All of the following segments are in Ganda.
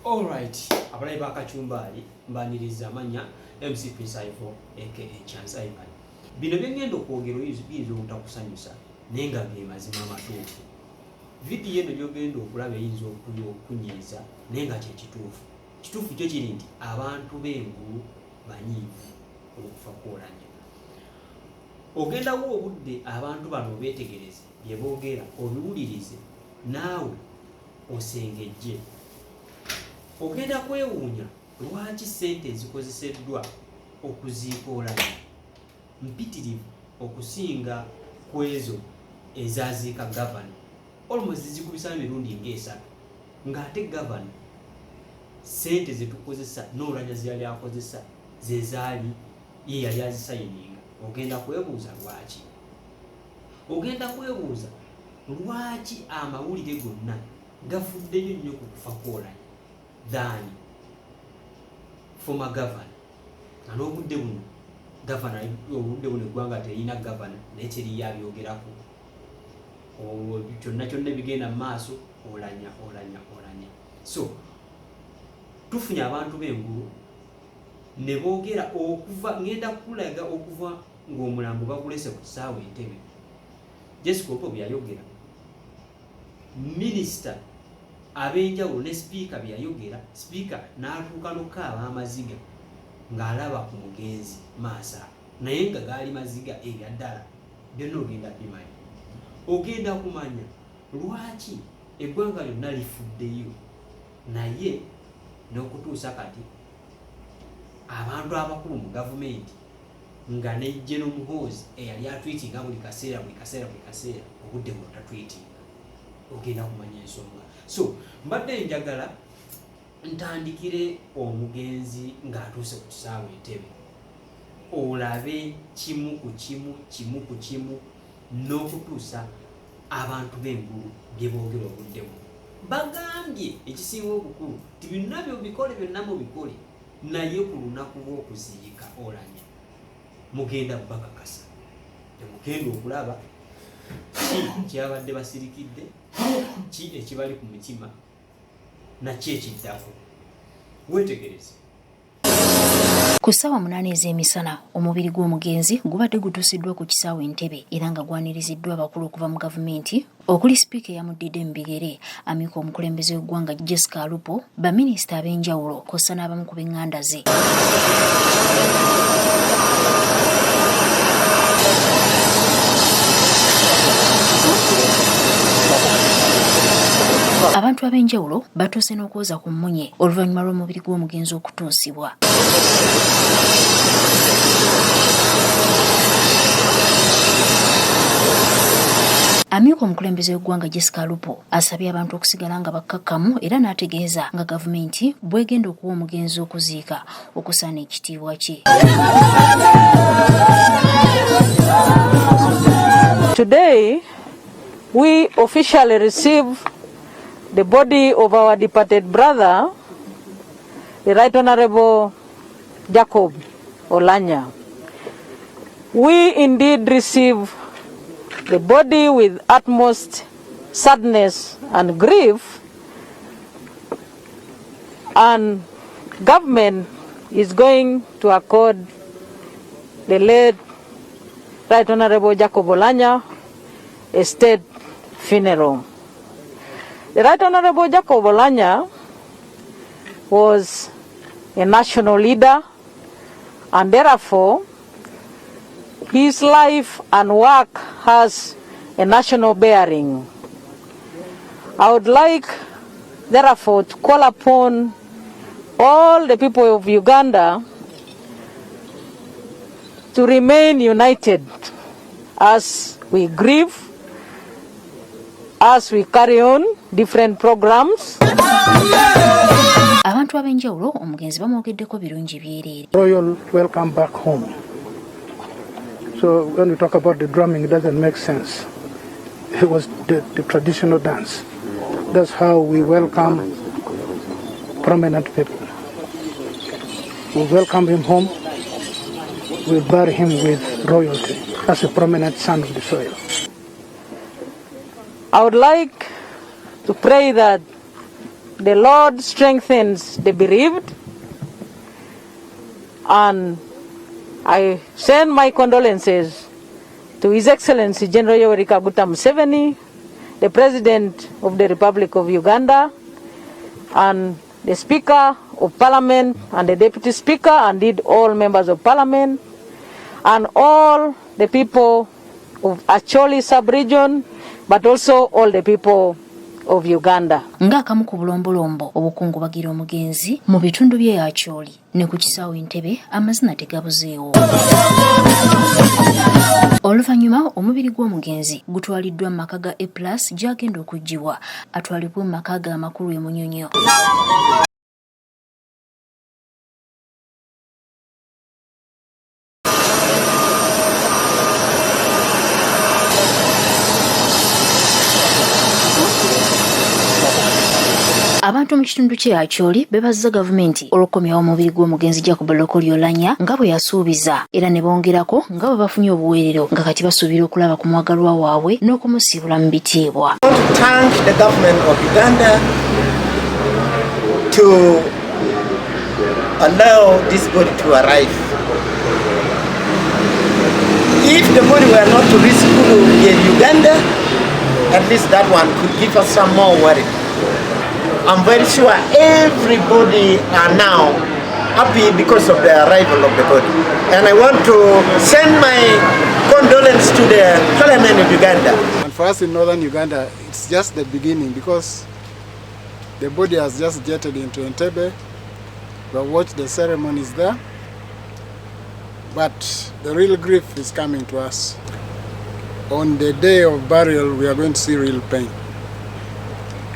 Alright, abalayi bakachumbali mbaniriza amanya MC Pisaivo aka Chance Ivan. Bino byengenda okwogera oyinza obutakusanyusa naye nga bye mazima amatuufu. Vidiyo eno gy'ogenda okulaba eyinza okunyiiza naye nga kye kituufu. Kituufu kyo kiri nti abantu b'engulu banyiivu okufa kwa Oulanya. Ogendawo obudde abantu bano beetegereze bye boogera obiwulirize naawe osengejje. Ogenda kwewuunya lwaki ssente ezikozeseddwa okuziika Oulanya mpitirivu okusinga ku ezo ezaziika gavana. Almost zikubisa emirundi ng'esatu ng'ate gavana ssente zetukozesa n'Oulanya zeyali akozesa ze zaali ye yali azisayininga. Ogenda kwebuuza lwaki? Ogenda kwebuuza lwaki amawulire gonna gafuddeyo nnyo ku kufa kwa Oulanya than former governor. N'obudde buno governor obudde buno eggwanga terina governor naye teri yabyogerako. Kyonna bigenda mu maaso Oulanya. So tufunye abantu b'engulu ne boogera okuva ngenda kulaga okuva ng'omulambo bagulese ku kisaawe Entebbe. Jessica Opo byayogera, minisita ab'enjawulo ne sipiika byayogera, sipiika n'atuuka n'okaaba amaziga ng'alaba ku mugenzi maasa naye nga gaali maziga ebya ddala. Byonna ogenda bimanyi. Ogenda kumanya lwaki eggwanga lyonna lifuddeyo naye n'okutuusa kati abantu abakulu mu gavumenti nga nejje n'omuhoozi eyali atwitinga buli kaseera obudde buno tatwitinga. Ogenda kumanya ensonga. So mbadde njagala ntandikire omugenzi ng'atuuse ku kisaawe Entebbe olabe kimu ku kimu n'okutuusa abantu b'engulu bye boogera obudde buno. Bagambye ekisinga obukulu ti byonna byobikole byonna mubikole naye ku lunaku lw'okuziika Oulanya mugenda bakakasa. Temugenda okulaba ki kyabadde basirikidde, ki ekibali ku mutima nakyo ekiddako. Weetegereze. Ku ssaawa 8 ez'emisana omubiri gw'omugenzi gubadde gutuusiddwa ku kisaawe Entebbe era nga gwaniriziddwa abakulu okuva mu gavumenti okuli sipiika eyamuddidde mu bigere, amyuka omukulembeze w'eggwanga Jessica Alupo, baminisita ab'enjawulo kw'ossa n'abamu ku b'eŋŋanda ze. Abantu ab'enjawulo batuuse n'okwoza ku mmunye oluvannyuma lw'omubiri gw'omugenzi okutuusibwa. Amyuka omukulembeze w'eggwanga Jessica Alupo asabye abantu okusigala nga bakkakkamu era n'ategeeza nga gavumenti bw'egenda okuwa omugenzi okuziika okusaana ekitiibwa kye. Today we officially receive the body of our departed brother, the Right Honorable Jacob Oulanya. We indeed receive the body with utmost sadness and grief, and government is going to accord the late Right Honorable Jacob Oulanya a state funeral. The Right Honorable Jacob Oulanya was a national leader, and therefore his life and work has a national bearing. I would like therefore to call upon all the people of Uganda to remain united as we grieve, as we carry on different programs. Abantu ab'enjawulo omugenzi bamwogeddeko birungi byereere. Royal welcome back home. So when we talk about the drumming, it doesn't make sense. It was the traditional dance. That's how we welcome prominent people. We welcome him home. We bury him with royalty as a prominent son of the soil. I would like to pray that the Lord strengthens the bereaved, and I send my condolences to His Excellency General Yoweri Kaguta Museveni, the President of the Republic of Uganda, and the Speaker of Parliament, and the Deputy Speaker, and indeed all members of Parliament, and all the people of Acholi sub-region, but also all the people of Uganda. Ng'akamu ku bulombolombo obukungu bagira omugenzi mu bitundu bye Acholi ne ku kisaawe Entebbe amazina tegabuzeewo. Oluvannyuma omubiri gw'omugenzi gutwaliddwa mu maka ga A+ gy'agenda okuggyibwa atwalibwe mu maka ga amakulu e Munyonyo. Abantu mu kitundu kye Acholi beebazza gavumenti olw'okukomyawo omubiri gw'omugenzi Abakyooli Oulanya nga bwe yasuubiza, era ne bongerako nga bwe bafunye obuweerero nga kati basuubira okulaba ku mwagalwa waabwe n'okumusiibula mu bitiibwa. I want to thank the government of Uganda to allow this body to arrive. If the body were not to reach in Uganda, at least that one could give us some more worry. I'm very sure everybody are now happy because of the arrival of the body. And I want to send my condolence to the Parliament of Uganda. And for us in northern Uganda, it's just the beginning because the body has just jetted into Entebbe. We'll watch the ceremonies there. But the real grief is coming to us. On the day of burial, we are going to see real pain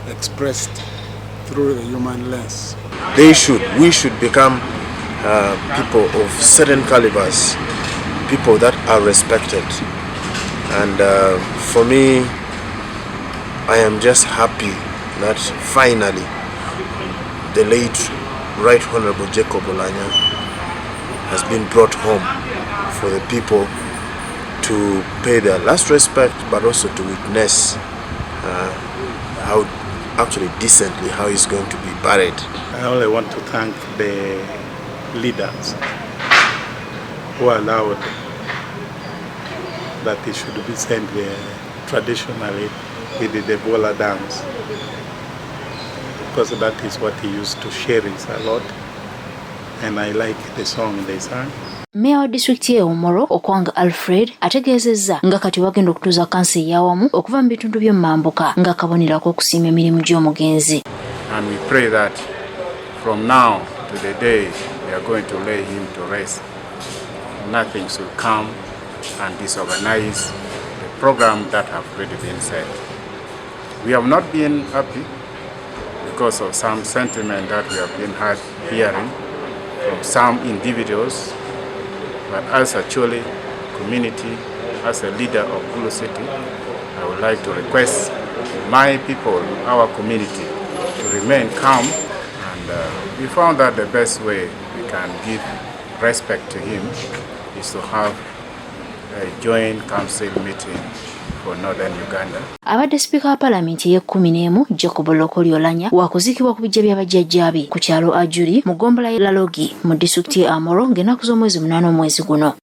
expressed through the human lens. We should become people of certain calibers, people that are respected. And for me, I am just happy that finally the late Right Honorable Jacob Oulanya has been brought home for the people to pay their last respect, but also to witness how actually decently how he's going to be buried. I only want to thank the leaders who allowed that he should be sent traditionally with the Debola dance, because that is what he used to cherish a lot, and I like the song they sang. Meya wa disitulikiti y'e Omoro Okwanga Alfred ategeezezza nga kati bagenda okutuuza kansi eyawamu okuva mu bitundu by'omu mambuka nga kabonerako okusiima emirimu gy'omugenzi. And we pray that from now to the day we are going to lay him to rest, nothing should come and disorganize the program that have already been set. We have not been happy because of some sentiment that we have been hearing from some individuals. But as a Chole community, as a leader of Gulu City, I would like to request my people, our community, to remain calm. And we found that the best way we can give respect to him is to have a joint council meeting for northern Uganda. Abadde Speaker wa Parliament y'e-11 Abakyooli Oulanya wakuzikibwa ku bijja by'abajjajjaabe ku kyalo Ajuli mu ggombolola y'e Lalogi mu disitulikiti y'e Amoro ng'ennaku z'omwezi 8 omwezi guno.